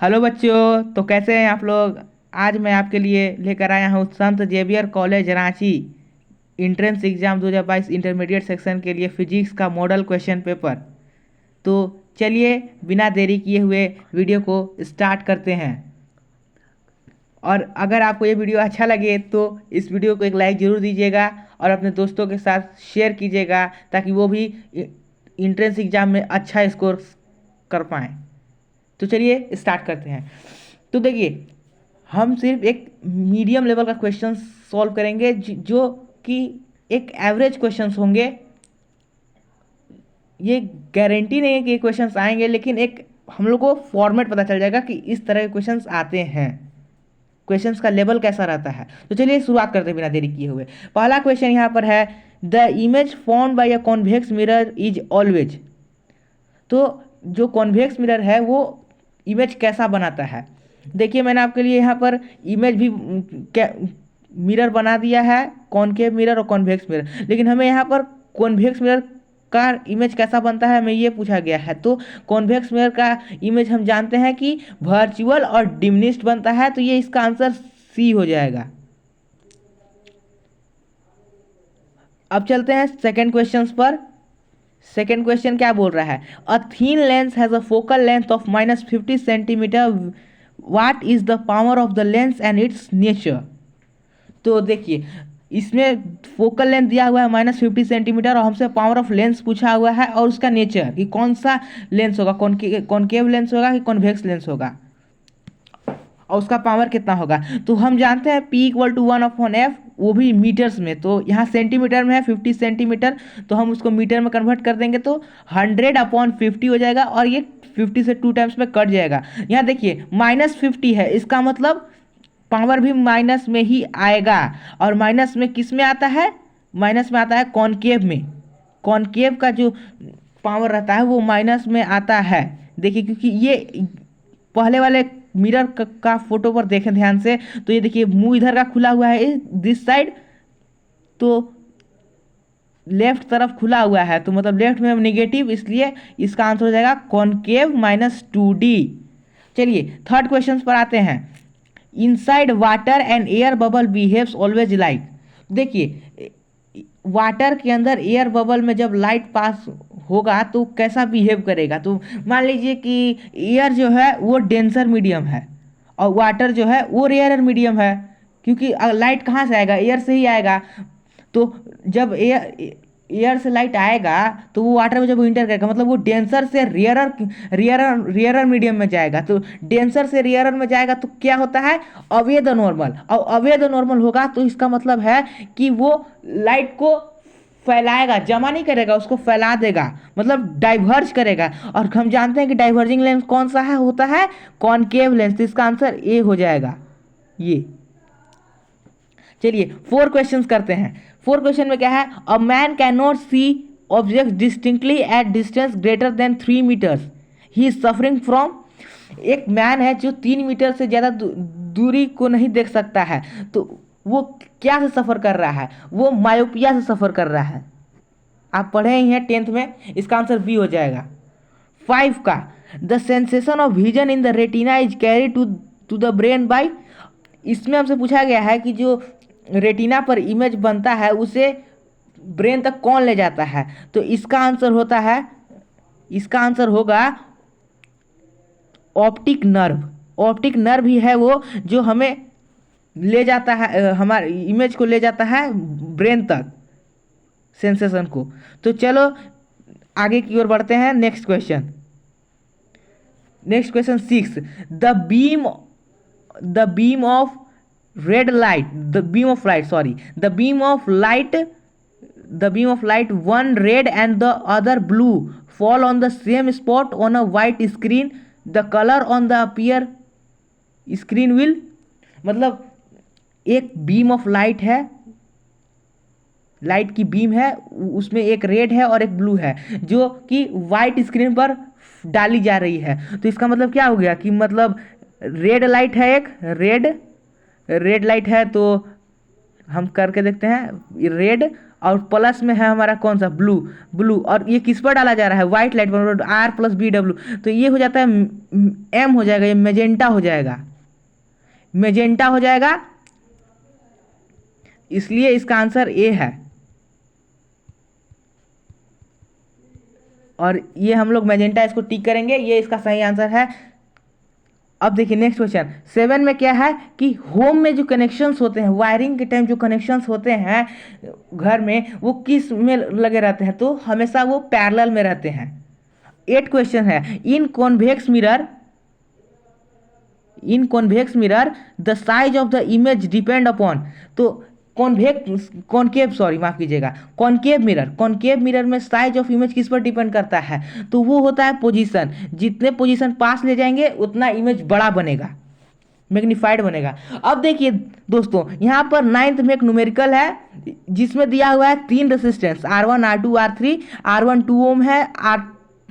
Hello बच्चों, तो कैसे हैं आप लोग। आज मैं आपके लिए लेकर आया हूँ संत Xavier college Ranchi entrance exam 2022 intermediate section के लिए फिजिक्स का मॉडल क्वेश्चन पेपर। तो चलिए बिना देरी किए हुए वीडियो को स्टार्ट करते हैं। और अगर आपको ये वीडियो अच्छा लगे तो इस वीडियो को एक लाइक ज़रूर दीजिएगा और अपने दोस्तों के साथ शेयर कीजिएगा ताकि वो भी इंट्रेंस एग्ज़ाम में अच्छा स्कोर कर पाएँ। तो चलिए स्टार्ट करते हैं। तो देखिए, हम सिर्फ एक मीडियम लेवल का क्वेश्चन सॉल्व करेंगे जो कि एक एवरेज क्वेश्चंस होंगे। ये गारंटी नहीं है कि ये क्वेश्चंस आएंगे, लेकिन एक हम लोग को फॉर्मेट पता चल जाएगा कि इस तरह के क्वेश्चंस आते हैं, क्वेश्चंस का लेवल कैसा रहता है। तो चलिए शुरुआत करते हैं बिना देरी किए हुए। पहला क्वेश्चन यहाँ पर है, the image formed by a convex mirror is always. तो जो कॉन्वेक्स मिरर है वो इमेज कैसा बनाता है। देखिए, मैंने आपके लिए यहाँ पर इमेज भी क्या मिरर बना दिया है, कॉनकेव मिरर और कॉन्वेक्स मिरर। लेकिन हमें यहाँ पर कॉन्वेक्स मिरर का इमेज कैसा बनता है हमें ये पूछा गया है। तो कॉन्वेक्स मिरर का इमेज हम जानते हैं कि वर्चुअल और डिमिनिश्ड बनता है। तो ये इसका आंसर सी हो जाएगा। अब चलते हैं सेकेंड क्वेश्चन पर। सेकेंड क्वेश्चन क्या बोल रहा है, a thin lens has a focal length of -50 centimetre, what is the power of the lens and its nature. तो देखिए, इसमें फोकल लेंथ दिया हुआ है -50 सेंटीमीटर और हमसे पावर ऑफ लेंस पूछा हुआ है और उसका नेचर कि कौन सा लेंस होगा, कॉनकेव लेंस होगा कि कॉन्वेक्स लेंस होगा और उसका पावर कितना होगा। तो हम जानते हैं P = 1/f, वो भी मीटर्स में। तो यहाँ सेंटीमीटर में है 50 सेंटीमीटर, तो हम उसको मीटर में कन्वर्ट कर देंगे तो 100/50 हो जाएगा और ये 50 से 2 टाइम्स में कट जाएगा। यहाँ देखिए -50 है, इसका मतलब पावर भी माइनस में ही आएगा। और माइनस में किस में आता है, माइनस में आता है कॉनकेव में। कॉनकेव का जो पावर रहता है वो माइनस में आता है। देखिए, क्योंकि ये पहले वाले मिरर का फोटो पर देखें ध्यान से, तो ये देखिए मुंह इधर का खुला हुआ है दिस साइड, तो लेफ्ट तरफ खुला हुआ है, तो मतलब लेफ्ट में नेगेटिव, इसलिए इसका आंसर हो जाएगा कॉनकेव -2D। चलिए थर्ड क्वेश्चन पर आते हैं, inside water and air bubble behaves always like. देखिए, वाटर के अंदर एयर बबल में जब लाइट पास होगा तो कैसा बिहेव करेगा। तो मान लीजिए कि एयर जो है वो डेंसर मीडियम है और वाटर जो है वो रेयरर मीडियम है, क्योंकि लाइट कहाँ से आएगा, एयर से ही आएगा। तो जब एयर से लाइट आएगा तो वो वाटर में जब इंटर करेगा मतलब वो डेंसर से रेयरर रेयरर रेयरर मीडियम में जाएगा। तो डेंसर से रेयरर में जाएगा तो क्या होता है, अवे द नॉर्मल। और अवे द नॉर्मल होगा तो इसका मतलब है कि वो लाइट को फैलाएगा, जमा नहीं करेगा, उसको फैला देगा, मतलब डाइवर्ज करेगा। और हम जानते हैं कि डाइवर्जिंग लेंस कौन सा है, होता है कॉनकेव लेंस। तो इसका आंसर ए हो जाएगा ये। चलिए 4 क्वेश्चंस करते हैं। 4 क्वेश्चन में क्या है, a man can not see object distinctly at distance greater than 3 metres, he is suffering from. एक मैन है जो 3 मीटर से ज़्यादा दूरी को नहीं देख सकता है, तो वो क्या से सफ़र कर रहा है, वो मायोपिया से सफ़र कर रहा है। आप पढ़े ही हैं 10th में, इसका आंसर बी हो जाएगा। 5 का, the sensation of vision in the retina is carry to the brain by. इसमें हमसे पूछा गया है कि जो रेटिना पर इमेज बनता है उसे ब्रेन तक कौन ले जाता है। तो इसका आंसर होता है, इसका आंसर होगा ऑप्टिक नर्व। ऑप्टिक नर्व ही है वो जो हमें ले जाता है, हमारे इमेज को ले जाता है ब्रेन तक, सेंसेशन को। तो चलो आगे की ओर बढ़ते हैं। Next question, next question 6, the beam of red light, the beam of light, sorry, the beam of light, the beam of light, one red and the other blue, fall on the same spot on a white screen, the color on the appear screen will। मतलब एक beam of light है, light की beam है, उसमें एक red है और एक ब्लू है जो कि वाइट स्क्रीन पर डाली जा रही है। तो इसका मतलब क्या हो गया कि मतलब रेड लाइट है, एक रेड लाइट है, तो हम करके देखते हैं रेड और प्लस में है हमारा कौन सा, ब्लू। ब्लू, और ये किस पर डाला जा रहा है, व्हाइट लाइट पर, आर प्लस बी डब्ल्यू, तो ये हो जाता है एम हो जाएगा, ये मेजेंटा हो जाएगा, मेजेंटा हो जाएगा, इसलिए इसका आंसर ए है। और ये हम लोग मैजेंटा इसको टिक करेंगे, ये इसका सही आंसर है। अब देखिए नेक्स्ट क्वेश्चन 7 में क्या है कि होम में जो कनेक्शंस होते हैं, वायरिंग के टाइम जो कनेक्शंस होते हैं घर में, वो किस में लगे रहते हैं, तो हमेशा वो पैरेलल में रहते हैं। 8 क्वेश्चन है, in convex mirror the size of the image depend upon, तो कॉनकेव मिरर में साइज ऑफ इमेज किस पर डिपेंड करता है, तो वो होता है पोजीशन। जितने पोजीशन पास ले जाएंगे उतना इमेज बड़ा बनेगा, मैग्नीफाइड बनेगा। अब देखिए दोस्तों, यहाँ पर 9th में एक न्यूमेरिकल है जिसमें दिया हुआ है 3 resistance, R1 R2 R3, R1 2 ओम है,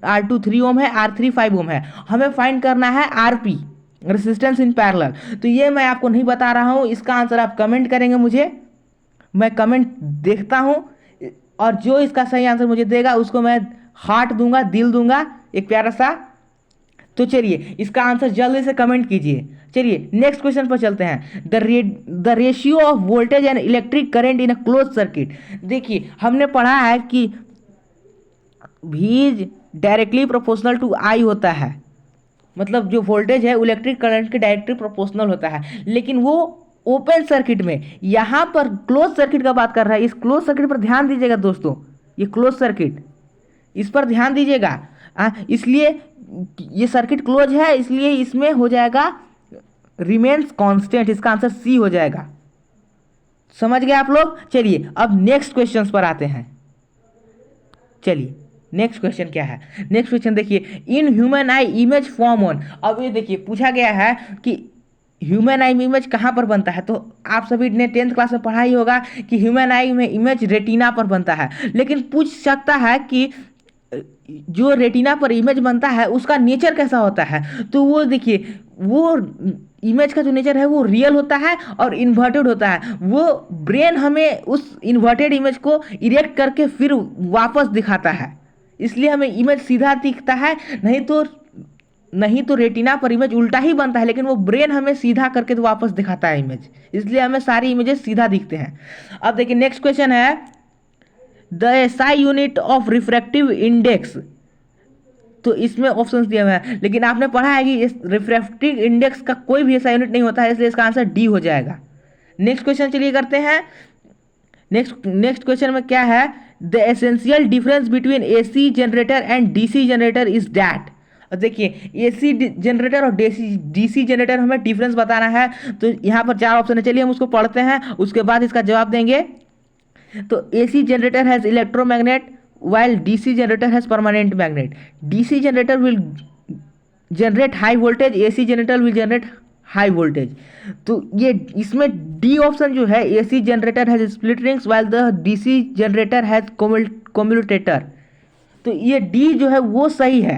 R2 3 ओम है, R3 5 ओम है। हमें फाइंड करना है RP, रेसिस्टेंस इन पैरेलल। तो ये मैं आपको नहीं बता रहा हूँ, इसका आंसर आप कमेंट करेंगे मुझे, मैं कमेंट देखता हूँ, और जो इसका सही आंसर मुझे देगा उसको मैं हार्ट दूंगा, दिल दूंगा एक प्यारा सा। तो चलिए इसका आंसर जल्दी से कमेंट कीजिए। चलिए नेक्स्ट क्वेश्चन पर चलते हैं, the ratio of voltage and electric current in a close circuit. देखिए हमने पढ़ा है कि V is directly proportional to I होता है, मतलब जो वोल्टेज है इलेक्ट्रिक करंट के डायरेक्टली प्रोपोर्शनल होता है, लेकिन वो ओपन सर्किट में, यहाँ पर क्लोज सर्किट का बात कर रहा है। इस क्लोज सर्किट पर ध्यान दीजिएगा दोस्तों, ये क्लोज सर्किट, इस पर ध्यान दीजिएगा। इसलिए ये सर्किट क्लोज है, इसलिए इसमें हो जाएगा रिमेन्स कांस्टेंट, इसका आंसर सी हो जाएगा। समझ गए आप लोग। चलिए अब नेक्स्ट क्वेश्चन पर आते हैं। चलिए नेक्स्ट क्वेश्चन क्या है, नेक्स्ट क्वेश्चन देखिए, in human I image form on. अब ये देखिए पूछा गया है कि ह्यूमन आई में इमेज कहाँ पर बनता है, तो आप सभी ने 10th क्लास में पढ़ा ही होगा कि ह्यूमन आई में इमेज रेटिना पर बनता है। लेकिन पूछ सकता है कि जो रेटिना पर इमेज बनता है उसका नेचर कैसा होता है, तो वो देखिए, वो इमेज का जो नेचर है वो रियल होता है और इन्वर्टेड होता है। वो ब्रेन हमें उस इन्वर्टेड इमेज को इरेक्ट करके फिर वापस दिखाता है, इसलिए हमें इमेज सीधा दिखता है। नहीं तो रेटिना पर इमेज उल्टा ही बनता है, लेकिन वो ब्रेन हमें सीधा करके तो वापस दिखाता है इमेज, इसलिए हमें सारी इमेजेस सीधा दिखते हैं। अब देखिए नेक्स्ट क्वेश्चन है, the SI unit of refractive index. तो इसमें ऑप्शंस दिया हुआ है, लेकिन आपने पढ़ा है कि इस रिफ्रैक्टिव इंडेक्स का कोई भी ऐसा यूनिट नहीं होता है, इसलिए इसका आंसर डी हो जाएगा। नेक्स्ट क्वेश्चन चलिए करते हैं। नेक्स्ट क्वेश्चन में क्या है, the essential difference between AC generator and DC generator is that. देखिए एसी जनरेटर और डीसी जनरेटर हमें डिफरेंस बताना है, तो यहाँ पर 4 ऑप्शन है, चलिए हम उसको पढ़ते हैं, उसके बाद इसका जवाब देंगे। तो AC generator has electromagnet while DC generator has permanent magnet. DC generator will generate high voltage, AC generator will generate high voltage. तो ये इसमें डी ऑप्शन जो है, AC generator has split rings while the DC generator has commutator, तो ये D जो है वो सही है,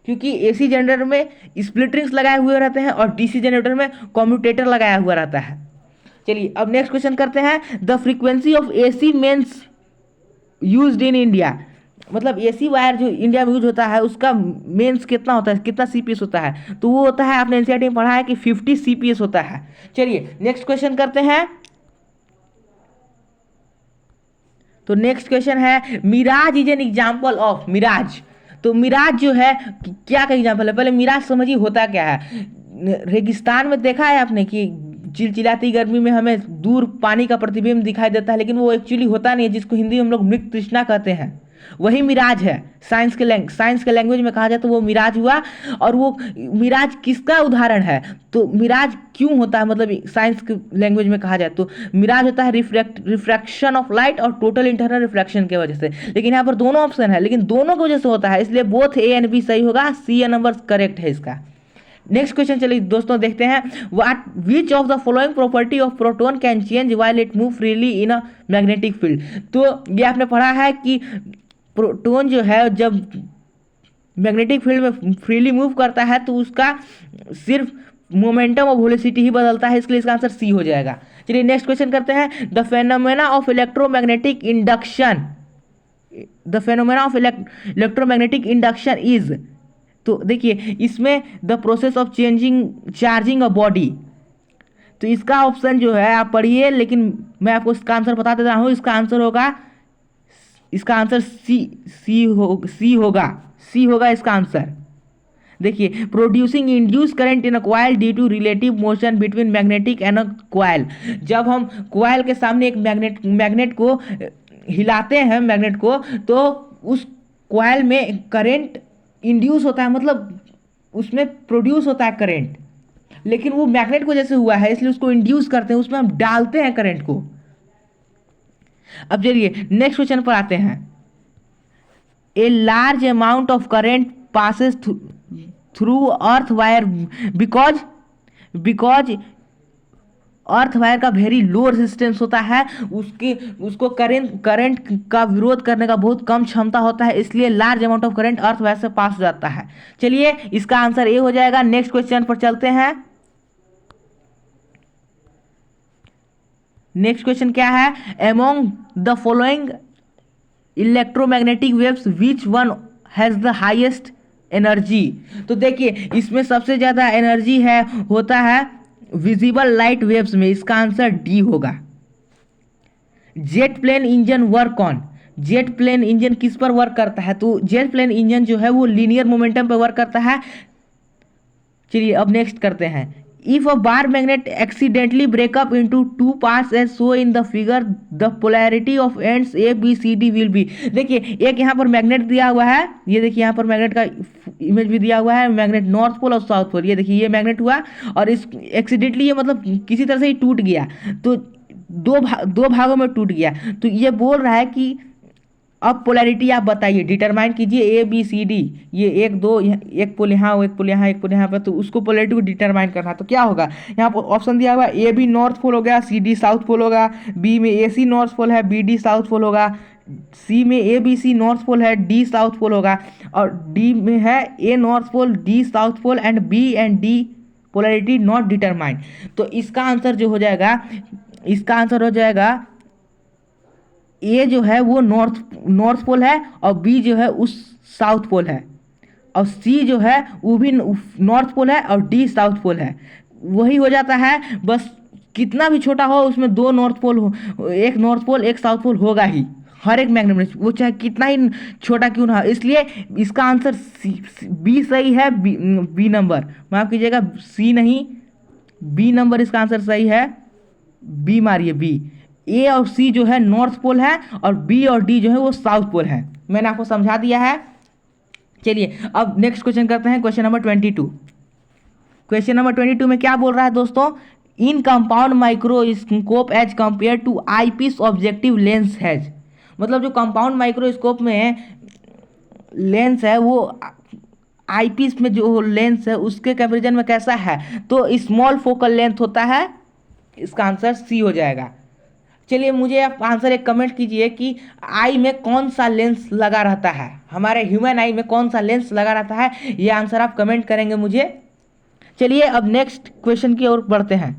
क्योंकि AC जनरेटर में स्प्लिट रिंग्स लगाए हुए रहते हैं और DC जनरेटर में कम्यूटेटर लगाया हुआ रहता है। चलिए अब नेक्स्ट क्वेश्चन करते हैं, the frequency of AC mains used in India. मतलब एसी वायर जो इंडिया में यूज होता है उसका मेंस कितना होता है, कितना सीपीएस होता है, तो वो होता है, आपने एनसीईआरटी में पढ़ा है कि 50 सीपीएस होता है। चलिए नेक्स्ट क्वेश्चन करते हैं। तो नेक्स्ट क्वेश्चन है, mirage is an example of. Mirage, तो मिराज जो है क्या का एग्जाम्पल है, पहले मिराज समझिए होता क्या है। रेगिस्तान में देखा है आपने कि चिलचिलाती गर्मी में हमें दूर पानी का प्रतिबिंब दिखाई देता है, लेकिन वो एक्चुअली होता नहीं है, जिसको हिंदी में हम लोग मृग तृष्णा कहते हैं, वही मिराज है। साइंस के लैंग्वेज में कहा जाए तो वो मिराज हुआ। और वो मिराज किसका उदाहरण है, तो मिराज क्यों होता है, मतलब साइंस के लैंग्वेज में कहा जाए तो मिराज होता है रिफ्रैक्शन ऑफ लाइट और टोटल इंटरनल रिफ्लेक्शन की वजह से। लेकिन यहाँ पर दोनों ऑप्शन है, लेकिन दोनों की वजह से होता है, इसलिए बोथ ए एंड बी सही होगा, सी नंबर करेक्ट है इसका। नेक्स्ट क्वेश्चन चलिए दोस्तों देखते हैं, which of the following property of proton can change while it move freely in a magnetic field. तो ये आपने पढ़ा है कि प्रोटॉन जो है जब मैग्नेटिक फील्ड में फ्रीली मूव करता है तो उसका सिर्फ मोमेंटम ऑफ वेलोसिटी ही बदलता है, इसके लिए इसका आंसर सी हो जाएगा। चलिए नेक्स्ट क्वेश्चन करते हैं। The phenomena of electromagnetic induction, the phenomena of electromagnetic induction is, तो देखिए इसमें the process of changing charging a body, तो इसका ऑप्शन जो है आप पढ़िए, लेकिन मैं आपको इसका आंसर बता देता हूँ। इसका आंसर होगा, इसका आंसर सी होगा, सी होगा इसका आंसर। देखिए producing induce current in a coil due to relative motion between magnetic and a coil, जब हम कॉइल के सामने एक मैग्नेट को हिलाते हैं, मैग्नेट को, तो उस कॉइल में करंट इंड्यूस होता है, मतलब उसमें प्रोड्यूस होता है करंट, लेकिन वो मैग्नेट को जैसे हुआ है इसलिए उसको इंड्यूस करते हैं, उसमें हम डालते हैं करंट को। अब चलिए नेक्स्ट क्वेश्चन पर आते हैं। A large amount of current passes through earth wire because earth wire का वेरी लो रेजिस्टेंस होता है, उसको करंट का विरोध करने का बहुत कम क्षमता होता है, इसलिए large amount of current earth wire से पास हो जाता है। चलिए इसका आंसर ए हो जाएगा। नेक्स्ट क्वेश्चन पर चलते हैं। नेक्स्ट क्वेश्चन क्या है? Among the following electromagnetic waves which one has the highest energy, तो देखिए इसमें सबसे ज्यादा एनर्जी है होता है विजिबल लाइट वेव्स में, इसका आंसर डी होगा। Jet plane engine work on, jet plane engine किस पर वर्क करता है? तो जेट प्लेन इंजन जो है वो लीनियर मोमेंटम पर वर्क करता है। चलिए अब नेक्स्ट करते हैं। If a bar magnet accidentally break up into two parts as so in the figure, the polarity of ends A B C D will be, देखिए एक यहाँ पर मैग्नेट दिया हुआ है, ये देखिए यहाँ पर मैग्नेट का इमेज भी दिया हुआ है, मैग्नेट नॉर्थ पोल और साउथ पोल, ये देखिए ये मैग्नेट हुआ और इस एक्सीडेंटली ये मतलब किसी तरह से ही टूट गया, तो दो भागों में टूट गया। तो ये बोल रहा है कि अब पोलैरिटी आप बताइए, डिटरमाइन कीजिए ए बी सी डी, ये एक दो, एक पोल यहाँ, एक पोल यहाँ, एक पोल यहाँ पर, तो उसको पोलैरिटी को डिटरमाइन करना। तो क्या होगा? यहाँ पर ऑप्शन दिया हुआ ए बी नॉर्थ पोल हो गया, सी डी साउथ पोल होगा, बी में ए सी नॉर्थ पोल है, बी डी साउथ पोल होगा, सी में ए बी सी नॉर्थ पोल है, डी साउथ पोल होगा, और डी में है A north pole, D south pole and B and D polarity not determine. तो इसका आंसर जो हो जाएगा, इसका आंसर हो जाएगा ए जो है वो नॉर्थ पोल है और बी जो है उस साउथ पोल है, और सी जो है वो भी नॉर्थ पोल है और डी साउथ पोल है। वही हो जाता है, बस कितना भी छोटा हो उसमें दो नॉर्थ पोल हो, एक नॉर्थ पोल एक साउथ पोल होगा ही हर एक मैग्नेट में, वो चाहे कितना ही छोटा क्यों ना हो। इसलिए इसका आंसर बी सही है। बी नंबर माफ कीजिएगा, सी नहीं, बी नंबर इसका आंसर सही है। बी मारिए, बी। ए और सी जो है नॉर्थ पोल है और बी और डी जो है वो साउथ पोल है। मैंने आपको समझा दिया है। चलिए अब नेक्स्ट क्वेश्चन करते हैं, क्वेश्चन नंबर 22। क्वेश्चन नंबर 22 में क्या बोल रहा है दोस्तों? In compound microscope as compare to eyepiece objective lens has, मतलब जो कंपाउंड माइक्रोस्कोप में लेंस है वो आईपीस में जो लेंस है उसके कंपेरिजन में कैसा है? तो स्मॉल फोकल लेंथ होता है, इसका आंसर सी हो जाएगा। चलिए मुझे आप आंसर एक कमेंट कीजिए कि आई में कौन सा लेंस लगा रहता है, हमारे ह्यूमन आई में कौन सा लेंस लगा रहता है, ये आंसर आप कमेंट करेंगे मुझे। चलिए अब नेक्स्ट क्वेश्चन की ओर बढ़ते हैं।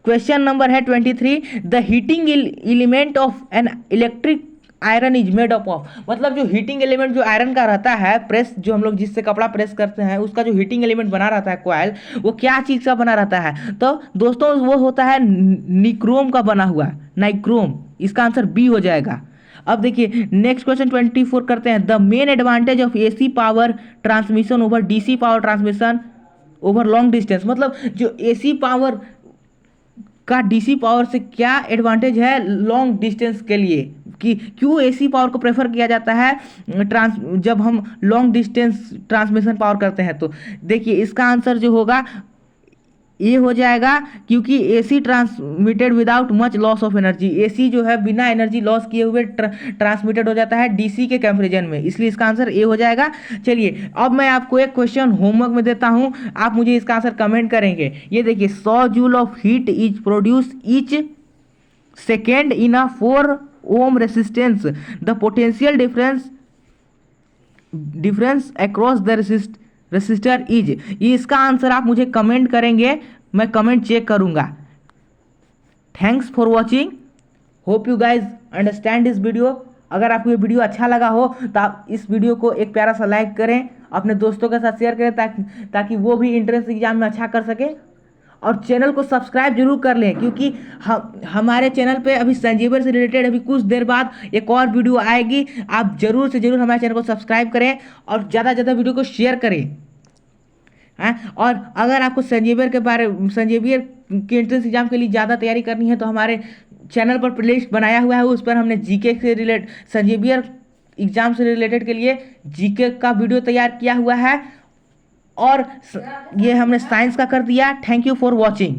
क्वेश्चन नंबर है 23। The heating element of an electric iron is made up of, मतलब जो हीटिंग एलिमेंट जो आयरन का रहता है, प्रेस जो हम लोग जिससे कपड़ा प्रेस करते हैं उसका जो हीटिंग एलिमेंट बना रहता है कॉइल, वो क्या चीज़ का बना रहता है? तो दोस्तों वो होता है निक्रोम का बना हुआ, नाइक्रोम। इसका आंसर बी हो जाएगा। अब देखिए नेक्स्ट क्वेश्चन 24 करते हैं। The main advantage of AC power transmission over DC power transmission over long distance, मतलब जो एसी पावर का डीसी पावर से क्या एडवांटेज है लॉन्ग डिस्टेंस के लिए, कि क्यों एसी पावर को प्रेफर किया जाता है जब हम लॉन्ग डिस्टेंस ट्रांसमिशन पावर करते हैं? तो देखिए इसका आंसर जो होगा ये हो जाएगा, क्योंकि AC transmitted without much loss of energy, AC जो है बिना एनर्जी लॉस किए हुए ट्रांसमिटेड हो जाता है डीसी के कंपैरिजन में, इसलिए इसका आंसर ए हो जाएगा। चलिए अब मैं आपको एक क्वेश्चन होमवर्क में देता हूं, आप मुझे इसका आंसर कमेंट करेंगे। ये देखिए 100 joule of heat is produce each second in a 4 ohm resistance, the potential difference across the resistor is, इसका आंसर आप मुझे कमेंट करेंगे, मैं कमेंट चेक करूंगा। Thanks for watching, hope you guys understand this video. अगर आपको ये video अच्छा लगा हो तो आप इस वीडियो को एक प्यारा सा लाइक करें, अपने दोस्तों के साथ शेयर करें ताकि वो भी एंट्रेंस एग्जाम में अच्छा कर सके। और चैनल को सब्सक्राइब जरूर कर लें, क्योंकि हमारे चैनल पे अभी संजीवन से रिलेटेड अभी कुछ देर बाद एक और वीडियो आएगी। आप जरूर से जरूर हमारे चैनल को सब्सक्राइब करें और ज़्यादा से ज़्यादा वीडियो को शेयर करें। और अगर आपको संजीवियर के एंट्रेंस एग्जाम के लिए ज़्यादा तैयारी करनी है तो हमारे चैनल पर प्लेलिस्ट बनाया हुआ है, उस पर हमने जीके से रिलेटेड संजीवियर एग्जाम से रिलेटेड के लिए जीके का वीडियो तैयार किया हुआ है, और ये हमने साइंस का कर दिया। Thank you for watching.